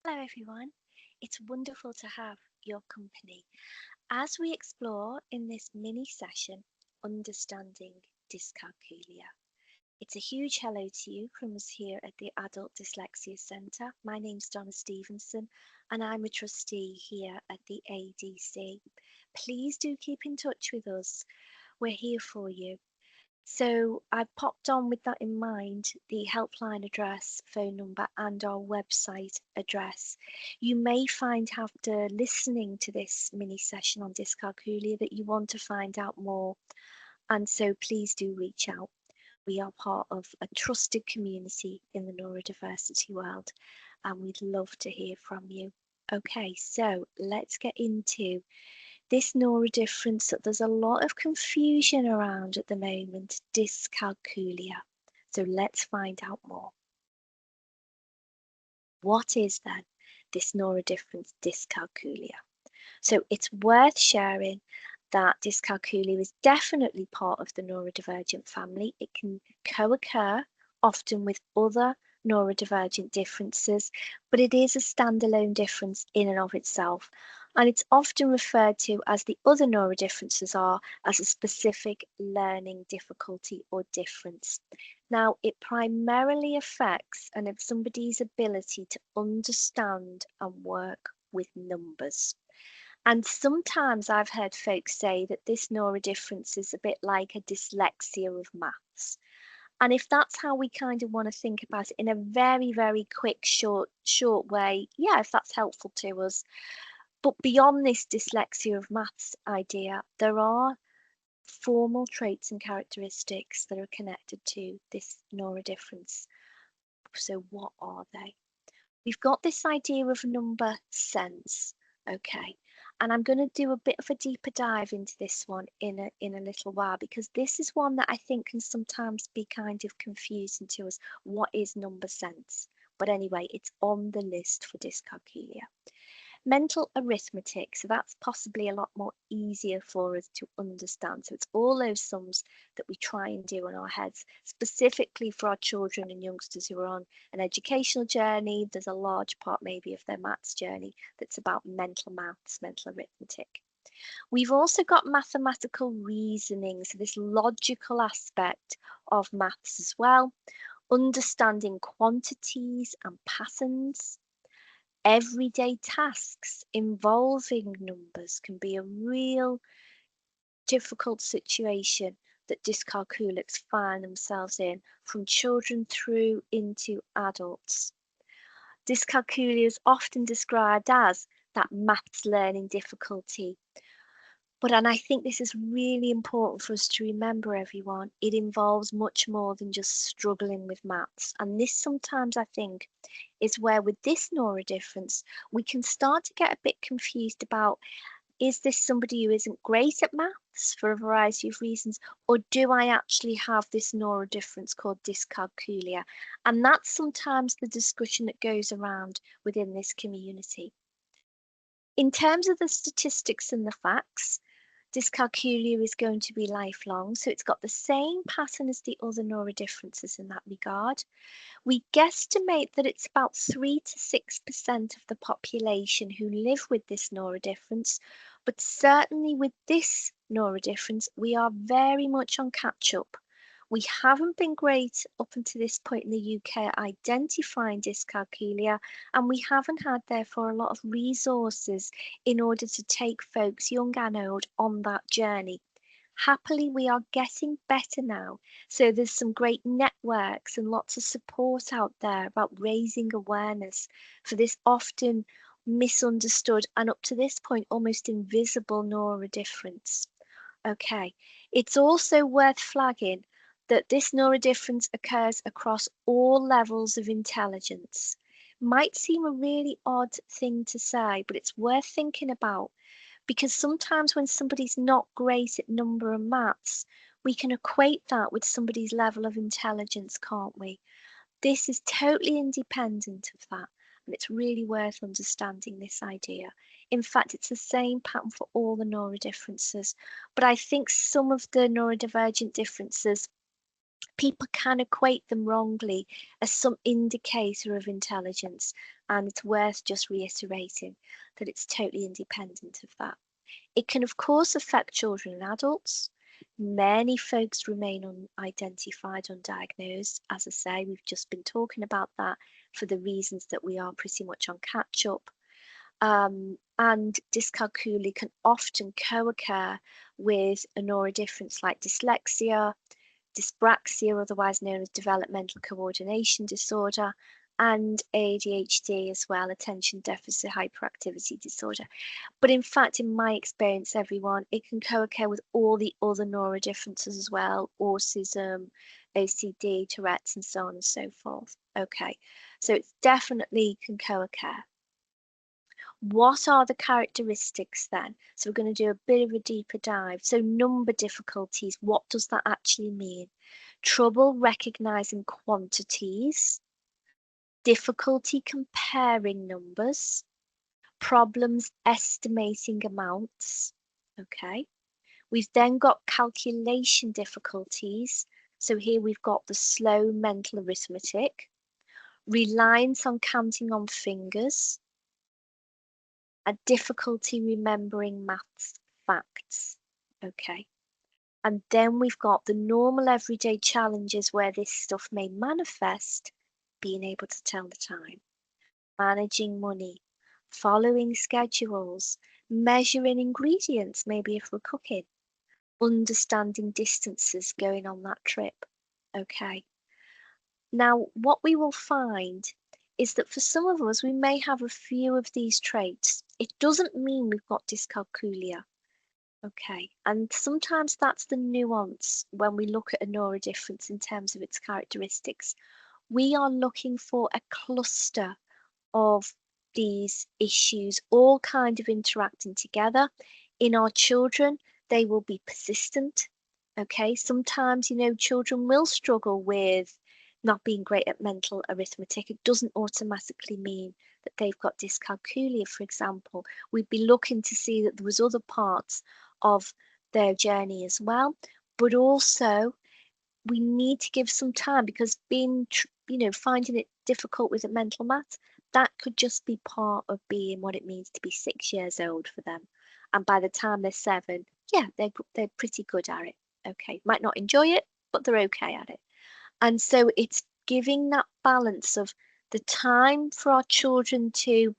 Hello, everyone. It's wonderful to have your company as we explore in this mini session understanding dyscalculia. It's a huge hello to you from us here at the Adult Dyslexia Centre. My name's Donna Stevenson and I'm a trustee here at the ADC. Please do keep in touch with us. We're here for you. So I popped on with that in mind, the helpline address, phone number, and our website address. You may find after listening to this mini session on dyscalculia that you want to find out more, and so please do reach out. We are part of a trusted community in the neurodiversity world, and we'd love to hear from you. Okay, so let's get into this neurodifference that there's a lot of confusion around at the moment, dyscalculia. So let's find out more. What is then this neurodifference, dyscalculia? So it's worth sharing that dyscalculia is definitely part of the neurodivergent family. It can co-occur often with other neurodivergent differences, but it is a standalone difference in and of itself. And it's often referred to as the other neurodifferences are as a specific learning difficulty or difference. Now, it primarily affects somebody's ability to understand and work with numbers. And sometimes I've heard folks say that this neurodifference is a bit like a dyslexia of maths. And if that's how we kind of want to think about it in a very, very quick, short way, yeah, if that's helpful to us. But beyond this dyslexia of maths idea, there are formal traits and characteristics that are connected to this neurodifference. So what are they? We've got this idea of number sense, okay? And I'm going to do a bit of a deeper dive into this one in a little while because this is one that I think can sometimes be kind of confusing to us. What is number sense? But anyway, it's on the list for dyscalculia. Mental arithmetic, so that's possibly a lot more easier for us to understand. So it's all those sums that we try and do in our heads, specifically for our children and youngsters who are on an educational journey. There's a large part maybe of their maths journey that's about mental maths, mental arithmetic. We've also got mathematical reasoning, so this logical aspect of maths as well, understanding quantities and patterns. Everyday tasks involving numbers can be a real difficult situation that dyscalculics find themselves in from children through into adults. Dyscalculia is often described as that maths learning difficulty. And I think this is really important for us to remember, everyone. It involves much more than just struggling with maths. And this sometimes, I think, is where with this neurodifference, we can start to get a bit confused about, is this somebody who isn't great at maths for a variety of reasons, or do I actually have this neurodifference called dyscalculia? And that's sometimes the discussion that goes around within this community. In terms of the statistics and the facts, dyscalculia is going to be lifelong, so it's got the same pattern as the other neurodifferences in that regard. We guesstimate that it's about 3 to 6% of the population who live with this neurodifference, but certainly with this neurodifference, we are very much on catch up. We haven't been great up until this point in the UK at identifying dyscalculia, and we haven't had, therefore, a lot of resources in order to take folks, young and old, on that journey. Happily, we are getting better now. So there's some great networks and lots of support out there about raising awareness for this often misunderstood and up to this point almost invisible neurodifference. Okay, it's also worth flagging that this neurodifference occurs across all levels of intelligence. Might seem a really odd thing to say, but it's worth thinking about because sometimes when somebody's not great at number and maths, we can equate that with somebody's level of intelligence, can't we? This is totally independent of that, and it's really worth understanding this idea. In fact, it's the same pattern for all the neurodifferences, but I think some of the neurodivergent differences people can equate them wrongly as some indicator of intelligence, and it's worth just reiterating that it's totally independent of that. It can, of course, affect children and adults. Many folks remain unidentified, undiagnosed. As I say, we've just been talking about that for the reasons that we are pretty much on catch up. And dyscalculia can often co-occur with a neurodifference like dyslexia, dyspraxia, otherwise known as developmental coordination disorder, and ADHD as well, attention deficit hyperactivity disorder. But in fact, in my experience, everyone, it can co-occur with all the other neurodifferences as well, autism, OCD, Tourette's, and so on and so forth. Okay, so it definitely can co-occur. What are the characteristics then? So we're going to do a bit of a deeper dive. So number difficulties, what does that actually mean? Trouble recognizing quantities, difficulty comparing numbers, problems estimating amounts. Okay. We've then got calculation difficulties. So here we've got the slow mental arithmetic, reliance on counting on fingers, a difficulty remembering maths facts. Okay. And then we've got the normal everyday challenges where this stuff may manifest, being able to tell the time, managing money, following schedules, measuring ingredients, maybe if we're cooking, understanding distances going on that trip. Okay. Now, what we will find is that for some of us, we may have a few of these traits. It doesn't mean we've got dyscalculia. Okay, and sometimes that's the nuance when we look at a neurodifference in terms of its characteristics. We are looking for a cluster of these issues all kind of interacting together. In our children, they will be persistent. Okay, sometimes, children will struggle with not being great at mental arithmetic. It doesn't automatically mean that they've got dyscalculia, for example. We'd be looking to see that there was other parts of their journey as well, but also we need to give some time, because finding it difficult with the mental maths, that could just be part of being what it means to be 6 years old for them. And by the time they're 7, yeah, they're pretty good at it. Okay, might not enjoy it, but they're okay at it. And so it's giving that balance of the time for our children to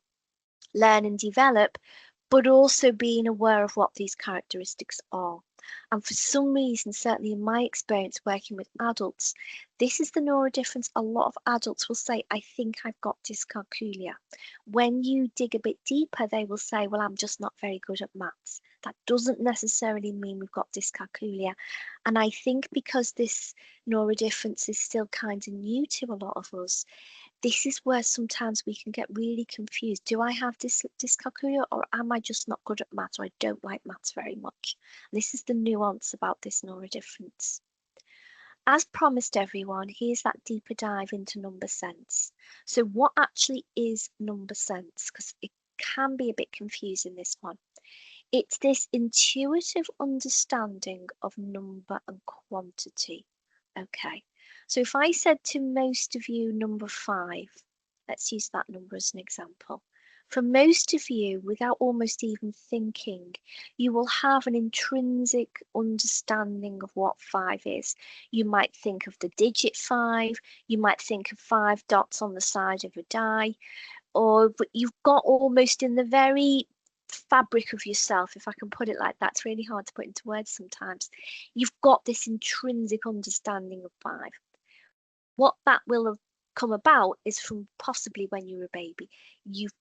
learn and develop, but also being aware of what these characteristics are. And for some reason, certainly in my experience working with adults, this is the neurodifference. A lot of adults will say, I think I've got dyscalculia. When you dig a bit deeper, they will say, well, I'm just not very good at maths. That doesn't necessarily mean we've got dyscalculia. And I think because this neurodifference is still kind of new to a lot of us, this is where sometimes we can get really confused. Do I have dyscalculia, or am I just not good at maths, or I don't like maths very much? This is the nuance about this neurodifference. As promised, everyone, here's that deeper dive into number sense. So what actually is number sense? Because it can be a bit confusing, this one. It's this intuitive understanding of number and quantity. Okay. So if I said to most of you number 5, let's use that number as an example. For most of you, without almost even thinking, you will have an intrinsic understanding of what 5 is. You might think of the digit 5, you might think of 5 dots on the side of a die, but you've got almost in the very fabric of yourself, if I can put it like that. It's really hard to put into words sometimes. You've got this intrinsic understanding of 5. What that will have come about is from possibly when you were a baby. You've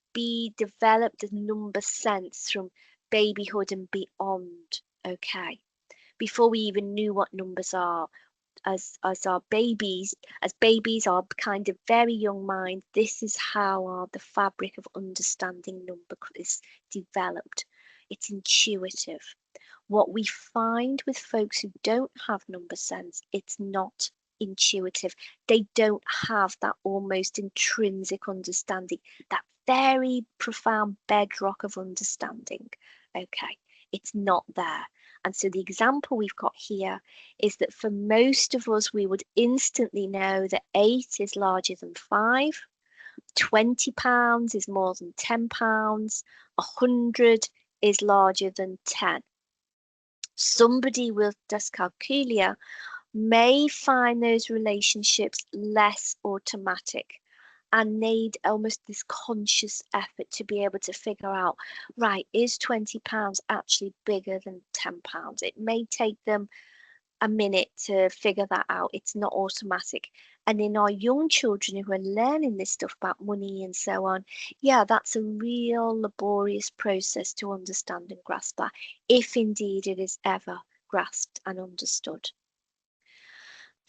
developed a number sense from babyhood and beyond. Okay, before we even knew what numbers are, as babies, our kind of very young mind, this is how the fabric of understanding number is developed. It's intuitive. What we find with folks who don't have number sense, it's not intuitive. They don't have that almost intrinsic understanding, that very profound bedrock of understanding. Okay, it's not there. And so the example we've got here is that for most of us, we would instantly know that 8 is larger than 5, £20 is more than £10, 100 is larger than 10. Somebody with dyscalculia may find those relationships less automatic and need almost this conscious effort to be able to figure out, right, is £20 actually bigger than £10? It may take them a minute to figure that out. It's not automatic. And in our young children who are learning this stuff about money and so on, yeah, that's a real laborious process to understand and grasp that, if indeed it is ever grasped and understood.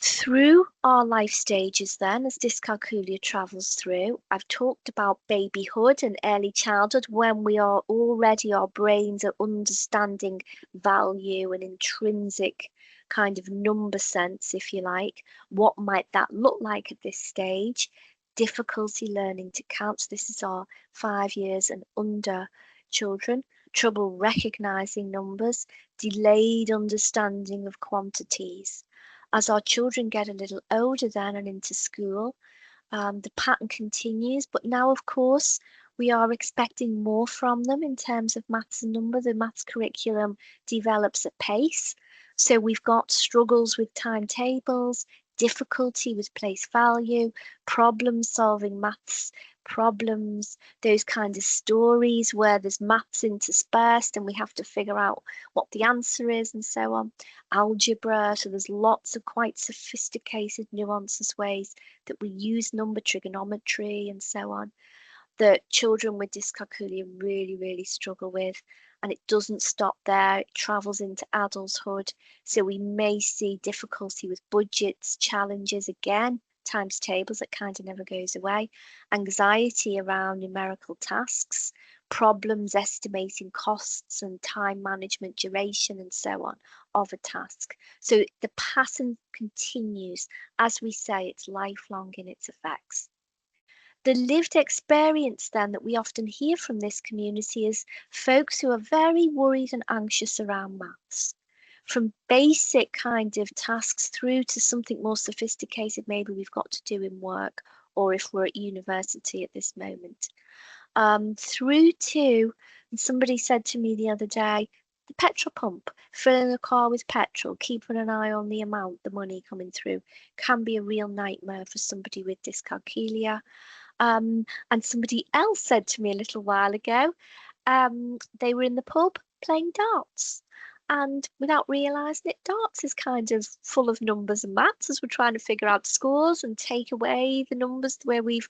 Through our life stages then, as dyscalculia travels through, I've talked about babyhood and early childhood, when we are already, our brains are understanding value and intrinsic kind of number sense, if you like. What might that look like at this stage? Difficulty learning to count. This is our 5 years and under children. Trouble recognizing numbers, delayed understanding of quantities. As our children get a little older then and into school, the pattern continues, but now, of course, we are expecting more from them in terms of maths and number. The maths curriculum develops at pace. So we've got struggles with timetables, difficulty with place value, problem solving maths problems, those kind of stories where there's maths interspersed and we have to figure out what the answer is and so on. Algebra, so there's lots of quite sophisticated nuances, ways that we use number, trigonometry and so on, that children with dyscalculia really struggle with. And it doesn't stop there, it travels into adulthood. So we may see difficulty with budgets, challenges, again, times tables, that kind of never goes away, anxiety around numerical tasks, problems estimating costs and time management, duration and so on of a task. So the pattern continues. As we say, it's lifelong in its effects. The lived experience then that we often hear from this community is folks who are very worried and anxious around maths. From basic kind of tasks through to something more sophisticated, maybe we've got to do in work, or if we're at university at this moment. Through to, and somebody said to me the other day, the petrol pump, filling a car with petrol, keeping an eye on the amount, the money coming through, can be a real nightmare for somebody with dyscalculia. And somebody else said to me a little while ago, they were in the pub playing darts. And without realising it, darts is kind of full of numbers and maths as we're trying to figure out scores and take away the numbers where we've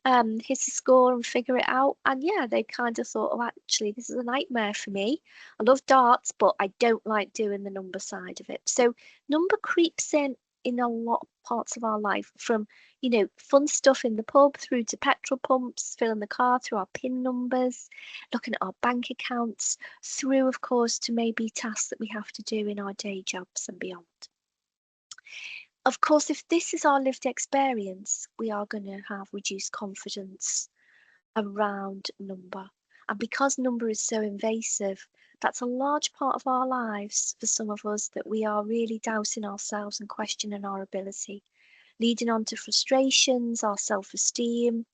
hit a score and figure it out. And yeah, they kind of thought, oh, actually, this is a nightmare for me. I love darts, but I don't like doing the number side of it. So number creeps in a lot of parts of our life, from, you know, fun stuff in the pub through to petrol pumps, filling the car, through our PIN numbers, looking at our bank accounts, through, of course, to maybe tasks that we have to do in our day jobs and beyond. Of course, if this is our lived experience, we are going to have reduced confidence around number. And because number is so invasive, that's a large part of our lives for some of us, that we are really doubting ourselves and questioning our ability, leading on to frustrations, our self-esteem.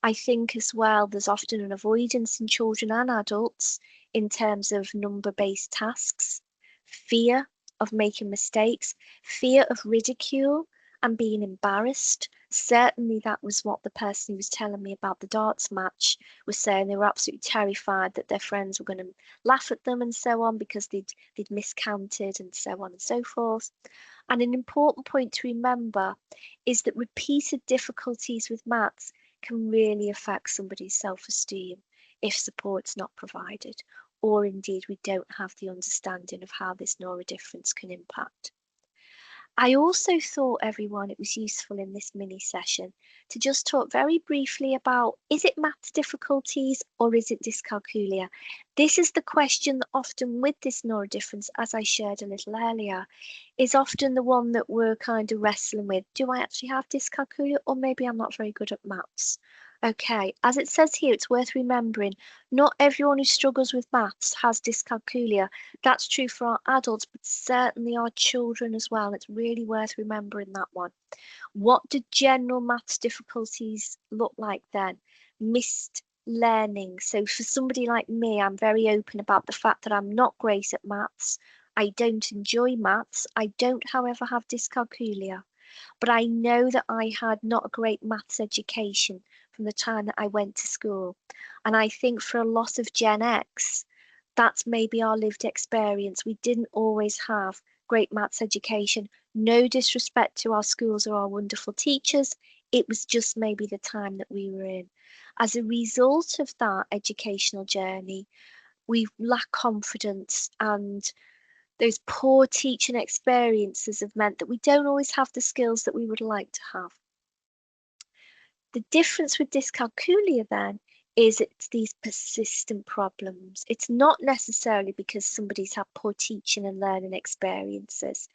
I think as well, there's often an avoidance in children and adults in terms of number-based tasks, fear of making mistakes, fear of ridicule and being embarrassed. Certainly that was what the person who was telling me about the darts match was saying. They were absolutely terrified that their friends were going to laugh at them and so on because they'd miscounted and so on and so forth. And an important point to remember is that repeated difficulties with maths can really affect somebody's self-esteem if support's not provided, or indeed we don't have the understanding of how this neurodifference can impact. I also thought, everyone, it was useful in this mini session to just talk very briefly about, is it maths difficulties or is it dyscalculia? This is the question that often with this neurodifference, as I shared a little earlier, is often the one that we're kind of wrestling with. Do I actually have dyscalculia, or maybe I'm not very good at maths? Okay, as it says here, it's worth remembering, not everyone who struggles with maths has dyscalculia. That's true for our adults, but certainly our children as well. It's really worth remembering that one. What do general maths difficulties look like then? Missed learning. So for somebody like me, I'm very open about the fact that I'm not great at maths. I don't enjoy maths. I don't, however, have dyscalculia. But I know that I had not a great maths education from the time that I went to school. And I think for a lot of Gen X, that's maybe our lived experience. We didn't always have great maths education. No disrespect to our schools or our wonderful teachers. It was just maybe the time that we were in. As a result of that educational journey, we lack confidence, and those poor teaching experiences have meant that we don't always have the skills that we would like to have. The difference with dyscalculia then is it's these persistent problems. It's not necessarily because somebody's had poor teaching and learning experiences.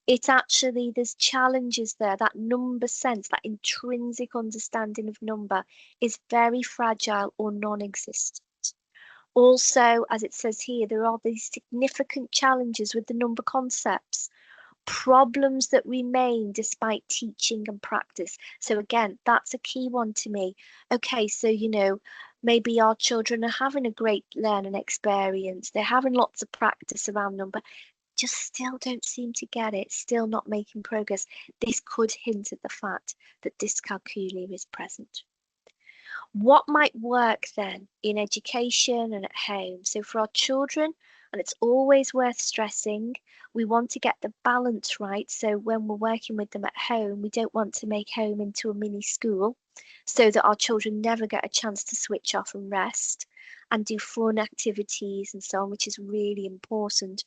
It's actually, there's challenges there. That number sense, that intrinsic understanding of number is very fragile or non-existent. Also, as it says here, there are these significant challenges with the number concepts, problems that remain despite teaching and practice. So again, that's a key one to me. Okay, so maybe our children are having a great learning experience. They're having lots of practice around number, just still don't seem to get it, still not making progress. This could hint at the fact that dyscalculia is present. What might work then in education and at home? So for our children, and it's always worth stressing, we want to get the balance right. So when we're working with them at home, we don't want to make home into a mini school so that our children never get a chance to switch off and rest and do fun activities and so on, which is really important.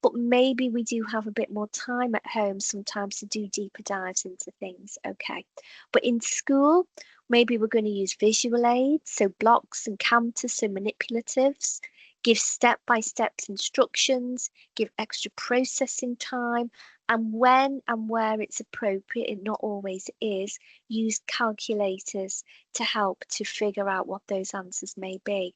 But maybe we do have a bit more time at home sometimes to do deeper dives into things. Okay. But in school, maybe we're going to use visual aids, so blocks and canvas, so manipulatives, give step-by-step instructions, give extra processing time, and when and where it's appropriate, and not always is, use calculators to help to figure out what those answers may be.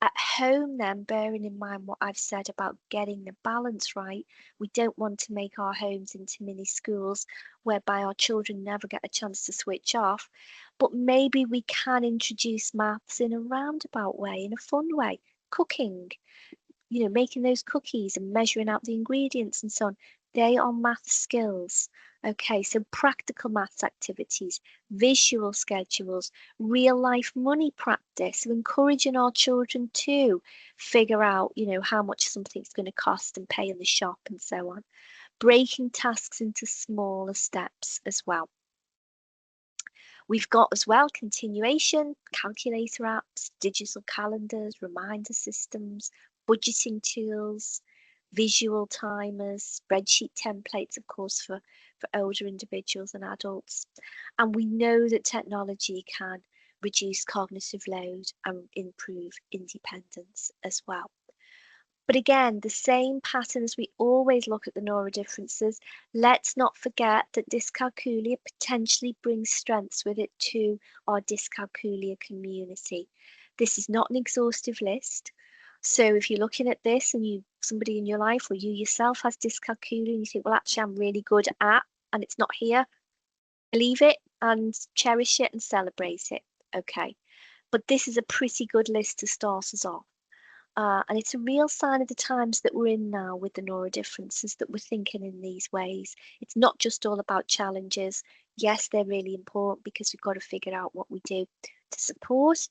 At home, then, bearing in mind what I've said about getting the balance right, we don't want to make our homes into mini schools whereby our children never get a chance to switch off. But maybe we can introduce maths in a roundabout way, in a fun way. Cooking, making those cookies and measuring out the ingredients and so on. They are math skills. Okay, so practical maths activities, visual schedules, real life money practice, so encouraging our children to figure out, how much something's going to cost and pay in the shop and so on. Breaking tasks into smaller steps as well. We've got as well continuation, calculator apps, digital calendars, reminder systems, budgeting tools, visual timers, spreadsheet templates, of course, for older individuals and adults. And we know that technology can reduce cognitive load and improve independence as well. But again, the same pattern as we always look at the neurodifferences, let's not forget that dyscalculia potentially brings strengths with it to our dyscalculia community. This is not an exhaustive list. So if you're looking at this and somebody in your life or you yourself has dyscalculia and you think, well, actually, I'm really good at, and it's not here, believe it and cherish it and celebrate it. Okay. But this is a pretty good list to start us off. And it's a real sign of the times that we're in now with the neurodifferences that we're thinking in these ways. It's not just all about challenges. Yes, they're really important because we've got to figure out what we do to support,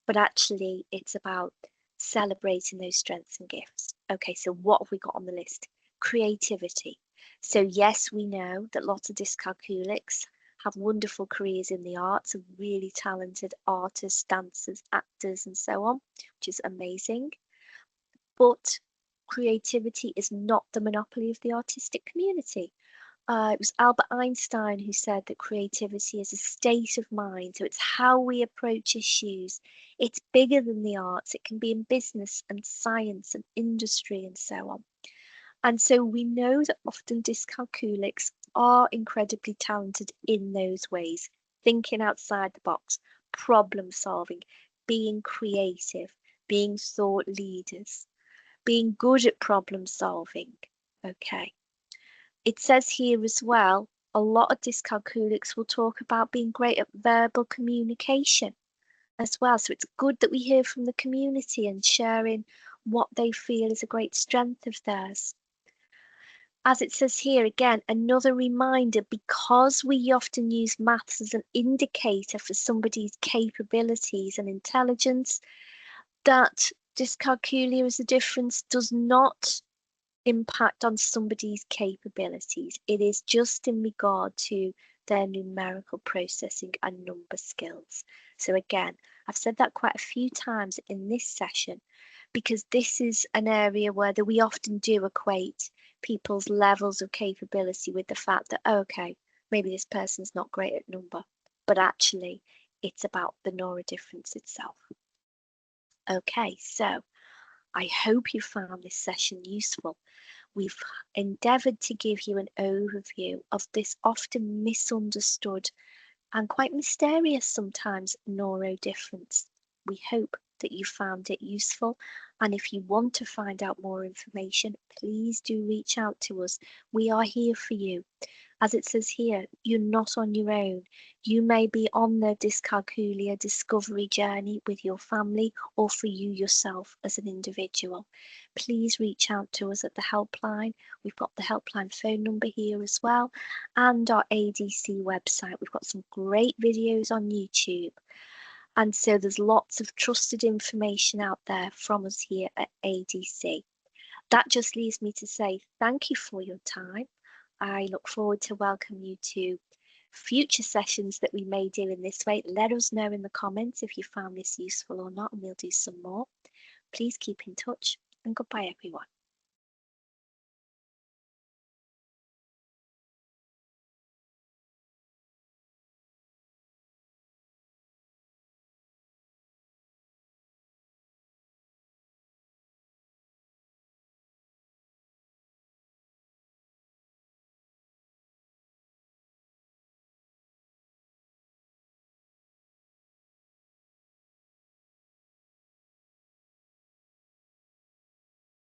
but actually it's about celebrating those strengths and gifts. Okay, so what have we got on the list? Creativity. So yes, we know that lots of dyscalculics have wonderful careers in the arts, and really talented artists, dancers, actors, and so on, which is amazing. But creativity is not the monopoly of the artistic community. It was Albert Einstein who said that creativity is a state of mind. So it's how we approach issues. It's bigger than the arts. It can be in business and science and industry and so on. And so we know that often dyscalculics are incredibly talented in those ways, thinking outside the box, problem solving, being creative, being thought leaders, being good at problem solving. Okay. It says here as well, a lot of dyscalculics will talk about being great at verbal communication as well. So it's good that we hear from the community and sharing what they feel is a great strength of theirs. As it says here again, another reminder, because we often use maths as an indicator for somebody's capabilities and intelligence, that dyscalculia as a difference does not impact on somebody's capabilities. It is just in regard to their numerical processing and number skills. So again, I've said that quite a few times in this session, because this is an area where we often do equate people's levels of capability with the fact that, okay, maybe this person's not great at number, but actually it's about the neurodifference itself. Okay, so I hope you found this session useful. We've endeavoured to give you an overview of this often misunderstood and quite mysterious sometimes neurodifference. We hope that you found it useful, and if you want to find out more information, please do reach out to us. We are here for you. As it says here, you're not on your own. You may be on the dyscalculia discovery journey with your family or for you yourself as an individual. Please reach out to us at the helpline. We've got the helpline phone number here as well, and our ADC website. We've got some great videos on YouTube. And so there's lots of trusted information out there from us here at ADC. That just leaves me to say thank you for your time. I look forward to welcome you to future sessions that we may do in this way. Let us know in the comments if you found this useful or not, and we'll do some more. Please keep in touch, and goodbye everyone.